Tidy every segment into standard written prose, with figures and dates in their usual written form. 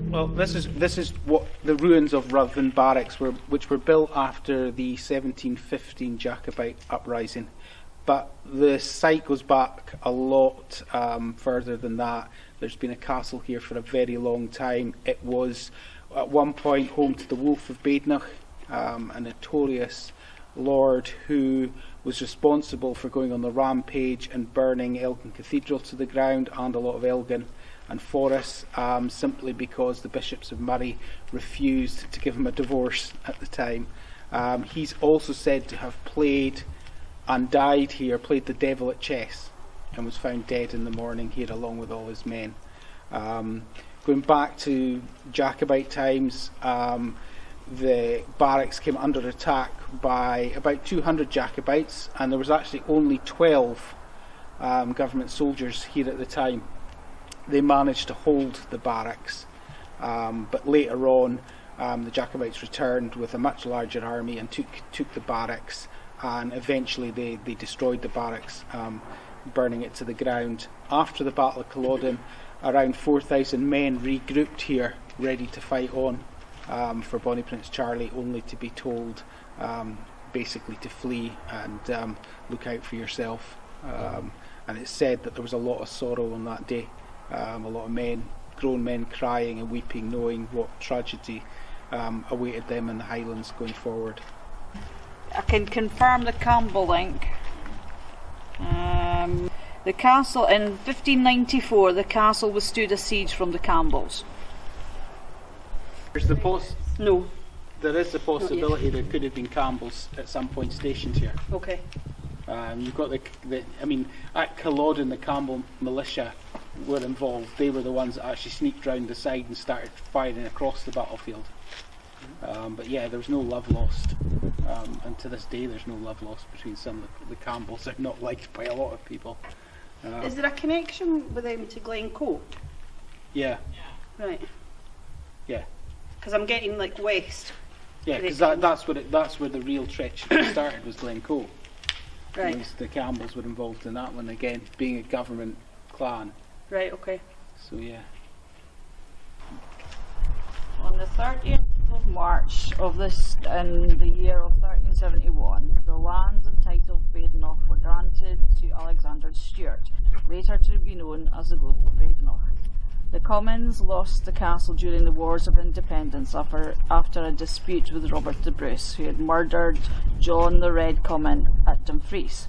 Well, this is what the ruins of Ruthven Barracks were, which were built after the 1715 Jacobite uprising. But the site goes back a lot further than that. There's been a castle here for a very long time. It was at one point home to the Wolf of Badenoch, a notorious lord who was responsible for going on the rampage and burning Elgin Cathedral to the ground and a lot of Elgin and forests, simply because the bishops of Murray refused to give him a divorce at the time. He's also said to have played and died here, played the devil at chess, and was found dead in the morning here along with all his men. Going back to Jacobite times, the barracks came under attack by about 200 Jacobites, and there was actually only 12 government soldiers here at the time. They managed to hold the barracks, but later on the Jacobites returned with a much larger army and took the barracks, and eventually they destroyed the barracks, burning it to the ground. After the Battle of Culloden, around 4,000 men regrouped here, ready to fight on for Bonnie Prince Charlie, only to be told basically to flee and look out for yourself. And it's said that there was a lot of sorrow on that day, a lot of men, grown men, crying and weeping, knowing what tragedy awaited them in the Highlands going forward. I can confirm the Campbell link. The castle in 1594, the castle withstood a siege from the Campbells. There's the No. There is the possibility there could have been Campbells at some point stationed here. Okay. You've got at Culloden the Campbell militia were involved. They were the ones that actually sneaked round the side and started firing across the battlefield. But yeah, there was no love lost, and to this day there's no love lost between some of the Campbells. They're not liked by a lot of people. Is there a connection with them to Glencoe? Yeah. Right. Yeah. Because I'm getting like west. Yeah, because that's where the real treachery started, was Glencoe. Right. The Campbells were involved in that one, again, being a government clan. Right, okay. So yeah. On the 30th of March of this, in the year of 1371, the lands and title of Badenoch were granted to Alexander Stewart, later to be known as the Wolf of Badenoch. The Commons lost the castle during the Wars of Independence after a dispute with Robert the Bruce, who had murdered John the Red Comyn at Dumfries,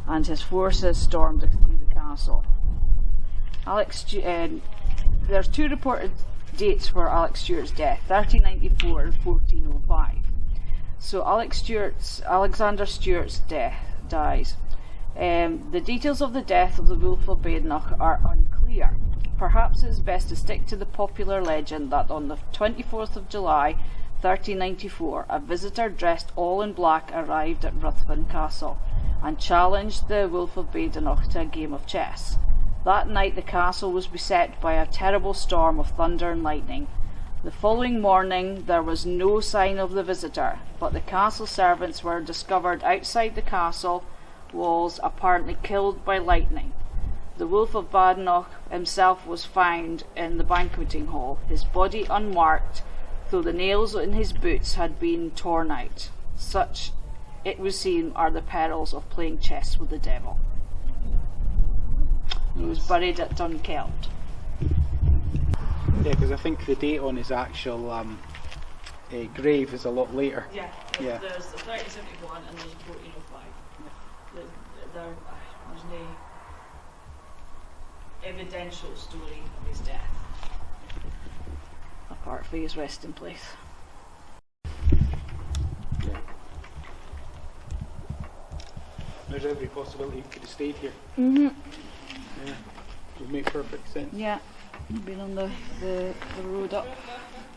and his forces stormed through the castle. There's two reported dates for Alex Stewart's death, 1394 and 1405. So Alexander Stewart's dies. The details of the death of the Wolf of Badenoch are unclear. Perhaps it's best to stick to the popular legend that on the 24th of July 1394 a visitor dressed all in black arrived at Ruthven Castle and challenged the Wolf of Badenoch to a game of chess. That night the castle was beset by a terrible storm of thunder and lightning. The following morning there was no sign of the visitor, but the castle servants were discovered outside the castle walls, apparently killed by lightning. The Wolf of Badenoch himself was found in the banqueting hall, his body unmarked, though the nails in his boots had been torn out. Such, it would seem, are the perils of playing chess with the devil. He was buried at Dunkeld. Yeah, because I think the date on his actual grave is a lot later. Yeah. There's 1371 and there's 1405. There's no evidential story of his death, apart from his resting place. Yeah. There's every possibility he could have stayed here. Mm-hmm. Yeah, it would make perfect sense. Yeah, been on the road up.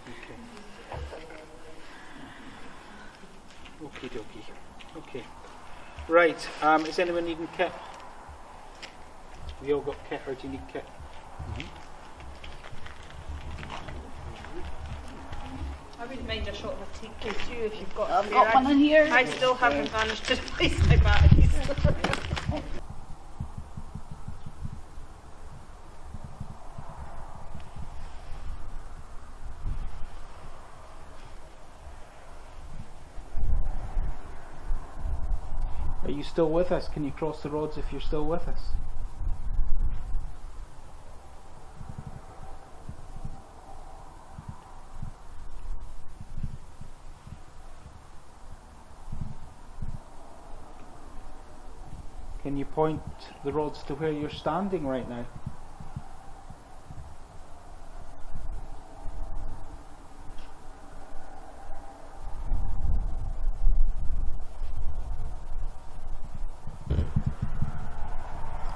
Okay. Okie dokie. Okay. Right, is anyone needing kit? Have you all got kit, or do you need kit? I wouldn't mind a shot of a TK2 if you've got I've got one in here. I still haven't managed to replace my batteries. you still with us? Can you cross the rods if you're still with us? Can you point the rods to where you're standing right now?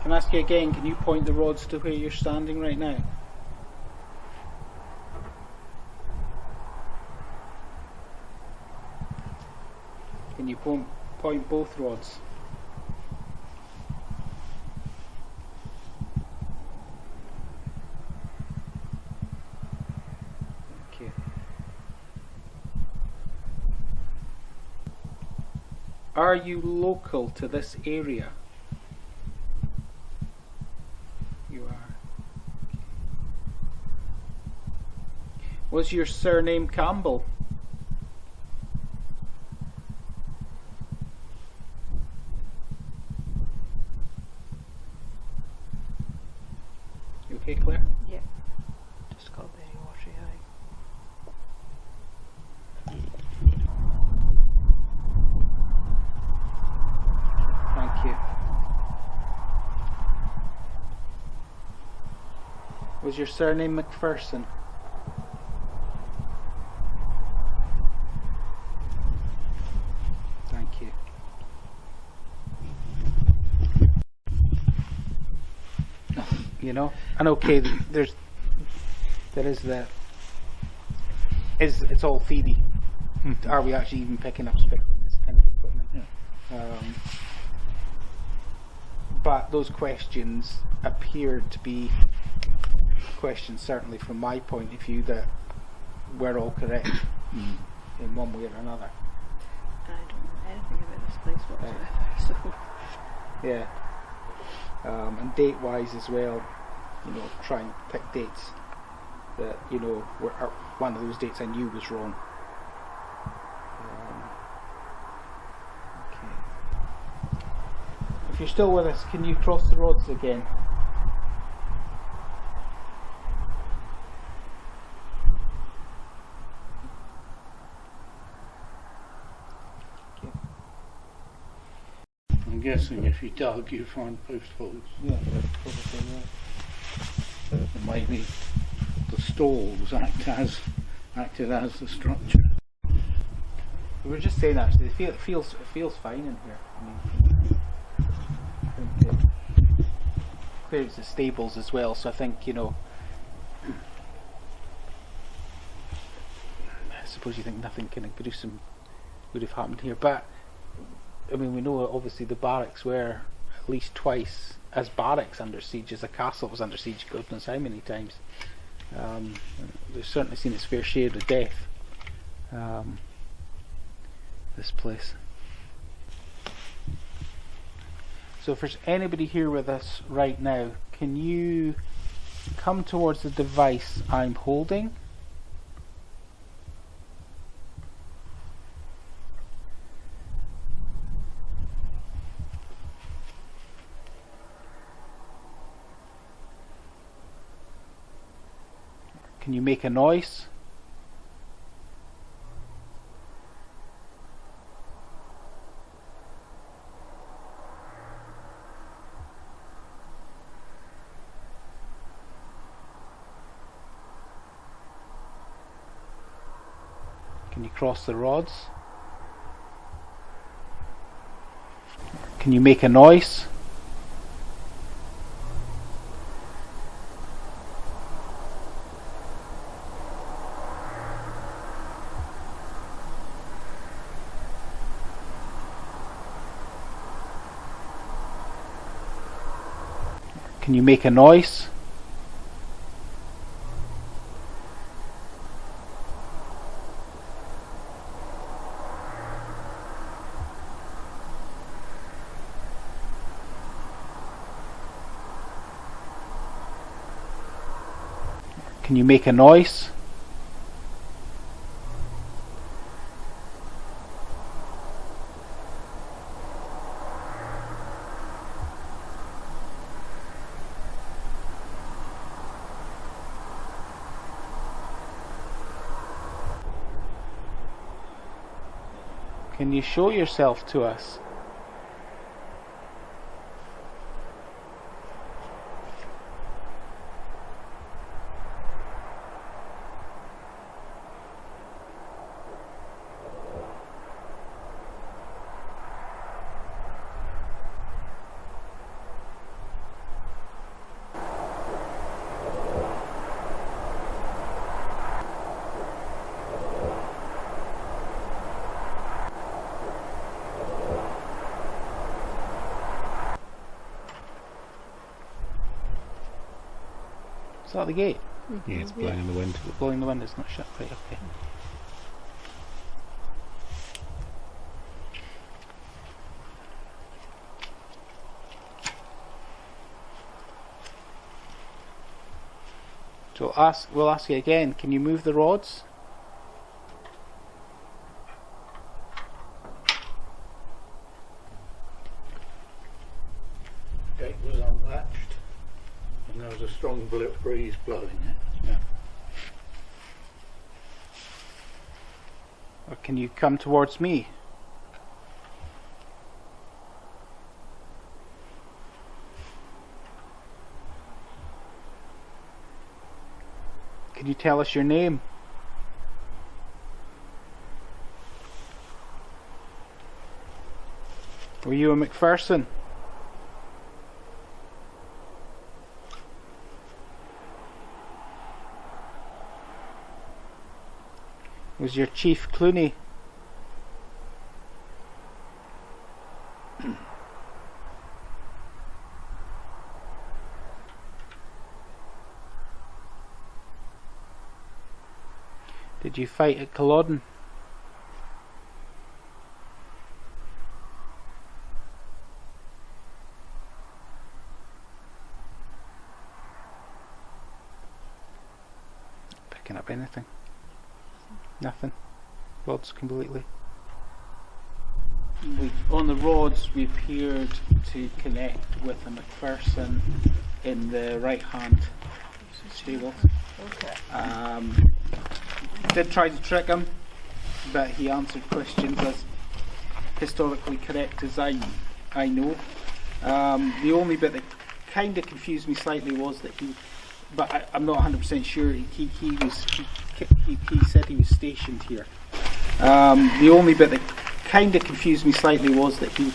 Can I ask you again, can you point the rods to where you're standing right now? Can you point both rods? Okay. Are you local to this area? You are. Was your surname Campbell? You okay, Claire? Yeah. Just got very watery eye. Thank you. Was your surname McPherson? Thank you. You know, and okay, there is the. It's all theory. Are we actually even picking up spirit in this kind of equipment? Yeah. But those questions appeared to be questions, certainly from my point of view, that we're all correct in one way or another. I don't know anything about this place whatsoever, so. Yeah. And date-wise as well, you know, try and pick dates that, you know, one of those dates I knew was wrong. Okay. If you're still with us, can you cross the rods again? I'm guessing if you dug, you find post holes. Yeah, probably right. And maybe the stalls acted as the structure. We were just saying actually, it feels fine in here. I think there's the stables as well, so I think, you know, I suppose you think nothing kind of gruesome would have happened here, but I mean, we know obviously the barracks were at least twice as barracks under siege, as a castle was under siege, God knows how many times. They've certainly seen its fair share of death, this place. So if there's anybody here with us right now, can you come towards the device I'm holding? Can you make a noise? Can you cross the rods? Can you make a noise? Can you make a noise? Can you make a noise? Can you show yourself to us? Is that the gate? Yeah, it's blowing in the wind. Blowing in the wind, it's not shut. Right, okay. So we'll ask you again, can you move the rods? Gate was unlatched and there was a strong breeze blowing it. Yeah. Or can you come towards me? Can you tell us your name? Were you a McPherson? Was your chief Clooney? Did you fight at Culloden? Picking up anything? Nothing. Rods completely. On the rods, we appeared to connect with a McPherson in the right hand stable. Okay. Did try to trick him, but he answered questions as historically correct as I know. The only bit that kind of confused me slightly was that I'm not 100% sure. He said he was stationed here. The only bit that kind of confused me slightly was that he.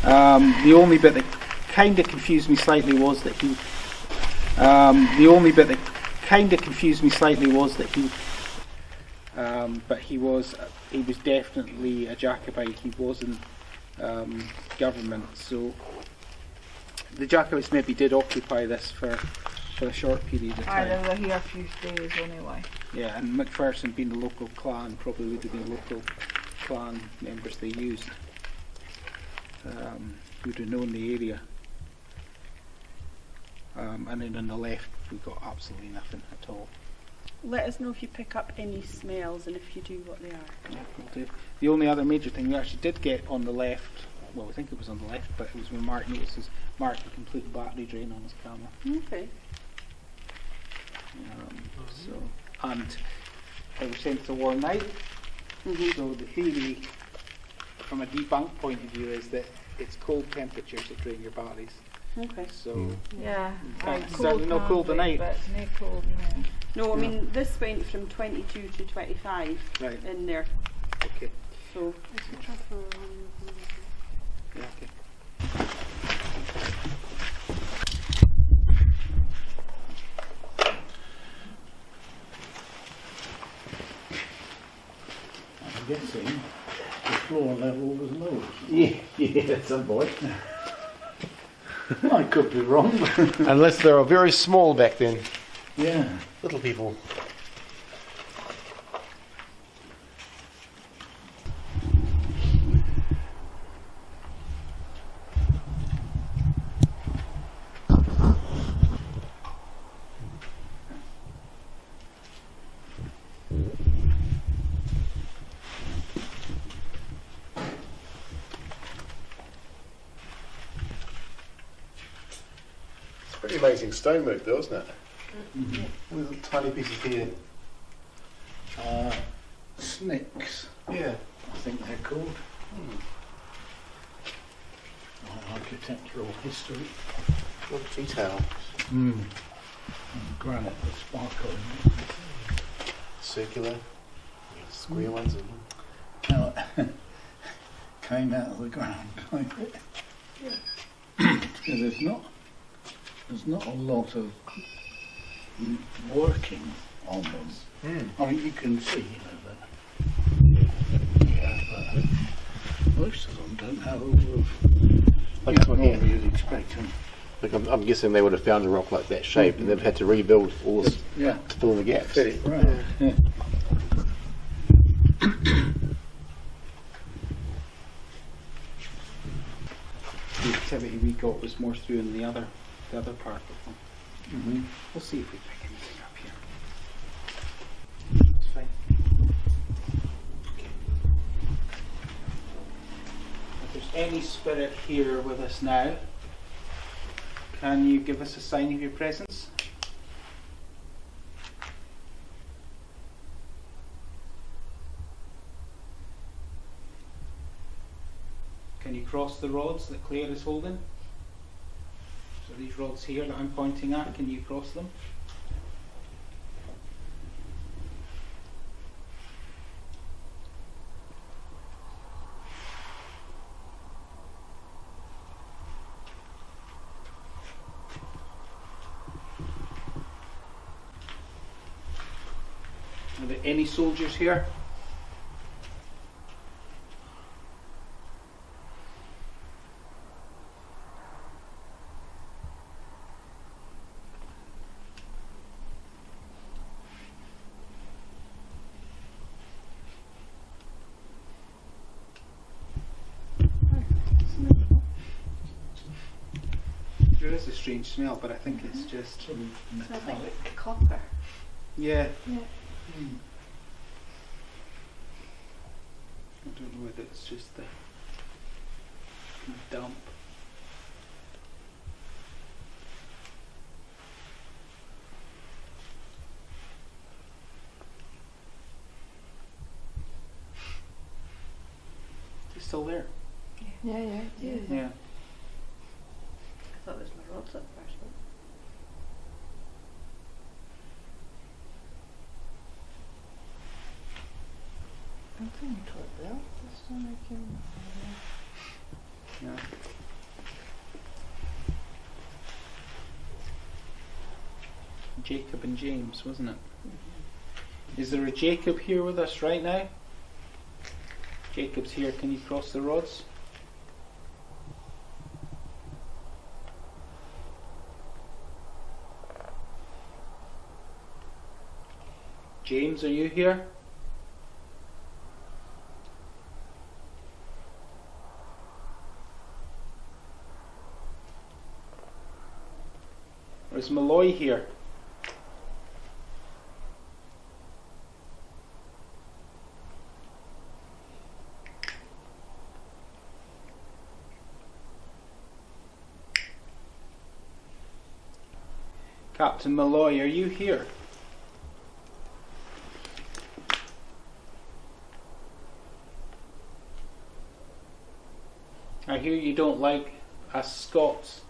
The only bit that kind of confused me slightly was that he. The only bit that kind of confused me slightly was that he. But he was definitely a Jacobite. He wasn't government. So the Jacobites maybe did occupy this for a short period of time. They were here a few days anyway. Yeah, and McPherson being the local clan probably would have been local clan members they used. Who'd have known the area. And then on the left we got absolutely nothing at all. Let us know if you pick up any smells and if you do, what they are. Yeah, we'll do. The only other major thing we actually did get on the left, well I think it was on the left, but it was when Mark notices Mark the complete battery drain on his camera. Okay. So, and it was sent to war night. Mm-hmm. So the theory, from a debunk point of view, is that it's cold temperatures that drain your batteries. Okay. So Yeah. certainly no cold tonight. But it's no cold now. No, I mean this went from 22 to 25 Right. in there. Okay. So. Yeah. Okay. I'm guessing the floor level was low. Yeah, at some point. I could be wrong. Unless they were very small back then. Yeah. Little people. Pretty amazing stonework though, isn't it? Mm-hmm. Little tiny pieces here. Snicks. Yeah. I think they're called. Architectural history. What detail. Granite, the sparkle. Circular. Square ones. Came out of the ground like it. Yeah, there's not a lot of working on them. I mean, you can see, that most of them don't have all of Like this one here. normally you'd expect them. Like I'm guessing they would have found a rock like that shape and they've had to rebuild all this Yeah, to fill in the gaps. right. Yeah. The activity we got was more through in the other part of them. We'll see if we pick anything up here. It's fine. If there's any spirit here with us now, can you give us a sign of your presence? Can you cross the rods that Claire is holding? So these rods here that I'm pointing at, can you cross them? Are there any soldiers here? There is a strange smell, but I think it's just Metallic. Copper. yeah. Yeah. I don't know whether it's just the dump. Is it still there? Yeah. Yeah. I thought it was my rods at first. I think it was there. This one I can. Yeah. Jacob and James, wasn't it? Is there a Jacob here with us right now? Jacob's here. Can you cross the rods? James, are you here? Or is Malloy here? Captain Malloy, are you here? I hear you don't like us Scots.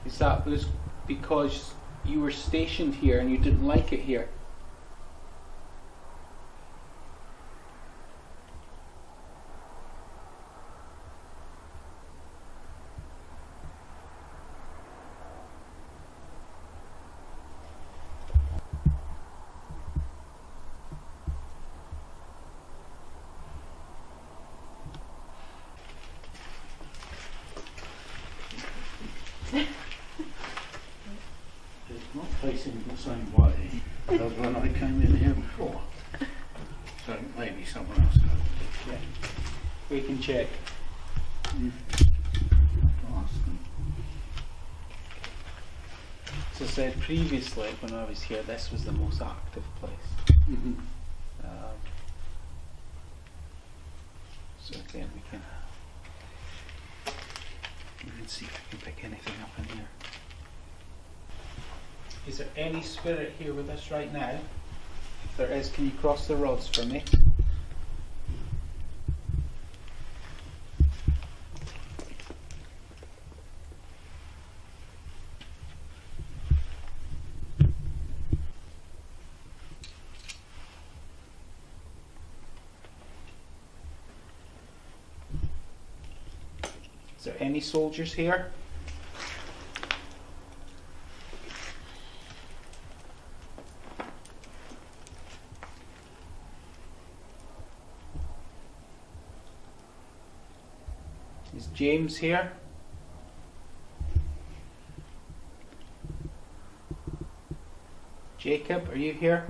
Is that was because you were stationed here and you didn't like it here? It's not facing the same way as when I came in here before. So maybe someone else has. Yeah. We can check. Ask them. As I said previously, when I was here, this was the most active place. So again, we can And see if I can pick anything up in here. Is there any spirit here with us right now? If there is, can you cross the rods for me? Is there any soldiers here? Is James here? Jacob, are you here?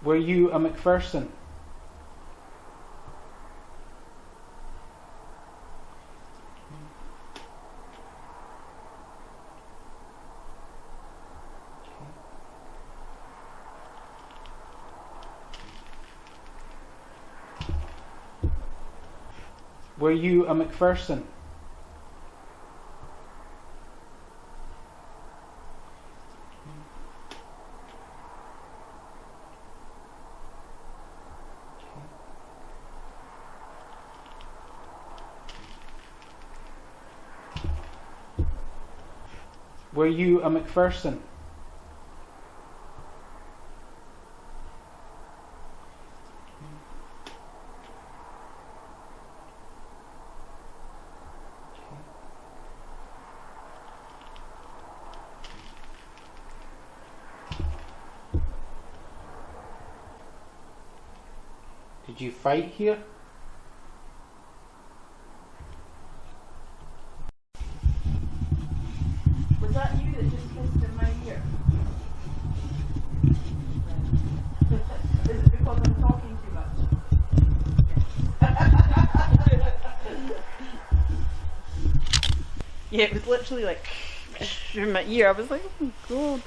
Were you a McPherson? Were you a McPherson? Were you a McPherson? Did you fight here? Was that you that just kissed in my ear? Is it because I'm talking too much? Yeah, it was literally like in my ear. I was like, oh god.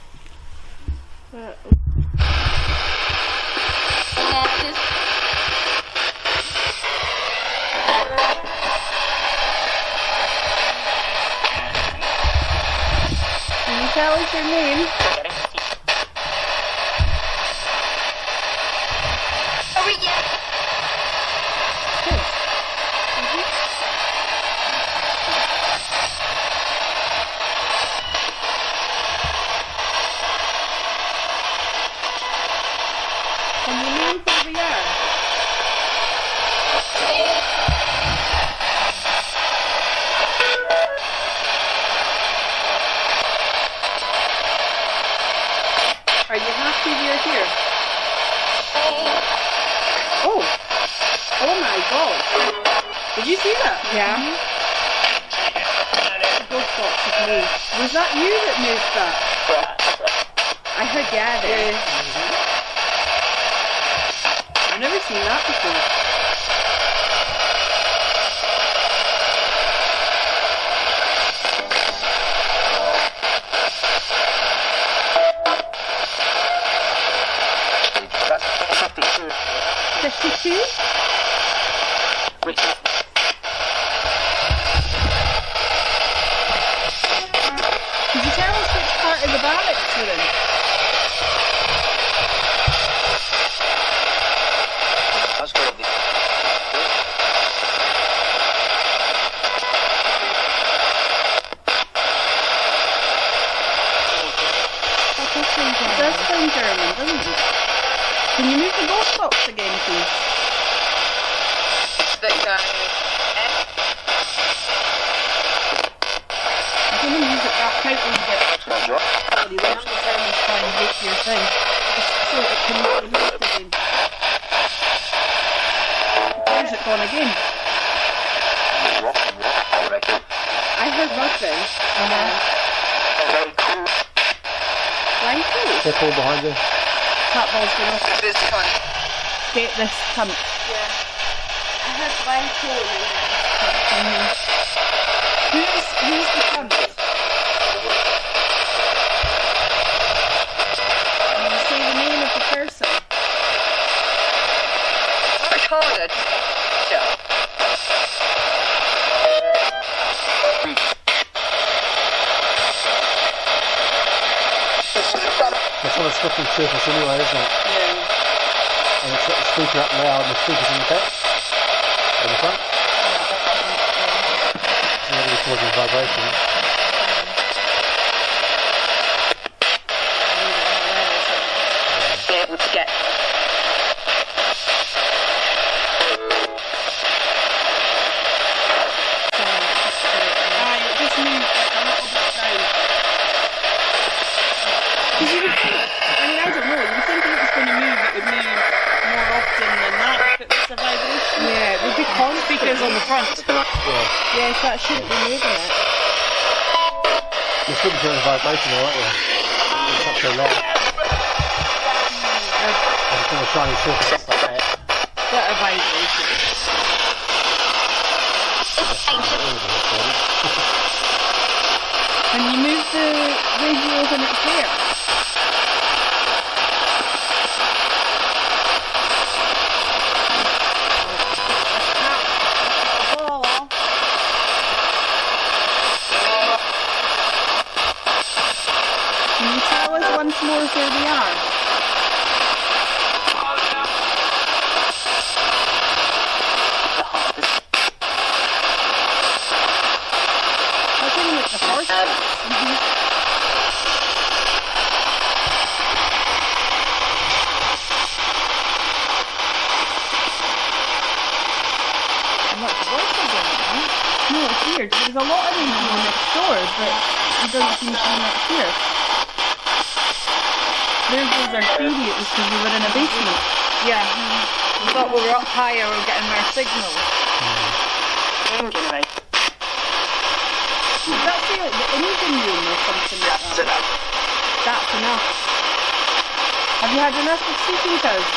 Can you tell us your name? Can you name where we are? Are you happy we're here? Oh! Oh my god! Did you see that? Yeah. The ghost box has moved. Was that you that moved that? I heard yeah there. I've never seen that before. Fifty-two? Could you tell us which part of the barracks you're in? It does sound German, doesn't it? Can you move the ghost box again, please? I'm going to use it back out when you get sorry, watch the sound and try and make your thing. Just so it can move again. Where's it gone again? I heard Ruthven. Thank you. Careful behind you. That ball's going off. Get this cunt. Yeah. I had one tool in Who's the cunt? slippery surface anyway, isn't it? Yeah. And it's got the speaker up now, and the speaker's in the back, in the front. So that'll be causing vibration. Be able to get. It just moved like a little bit down. Because you would think, I mean, I don't know, you would think if it was going to move, it would move more often than that if it was a vibration. Yeah, it would be constant. Speakers on the front. Yes, that shouldn't be moving it. You should be hearing vibration though, aren't you? It's not so loud. It's on a shiny surface like that. Bit of vibration. Can you move the radio when it's there? Can you tell us once more where we are? That's only like the first I'm not sure what's going on. No, it's weird. There's a lot of radio next door, but it doesn't seem to be next here. There goes our theory, it was because we were in a basement. Yeah. We thought we were up higher, we were getting more signal. Anyway, That's the engine room or something like that. That's enough. Have you had enough of sleeping pills?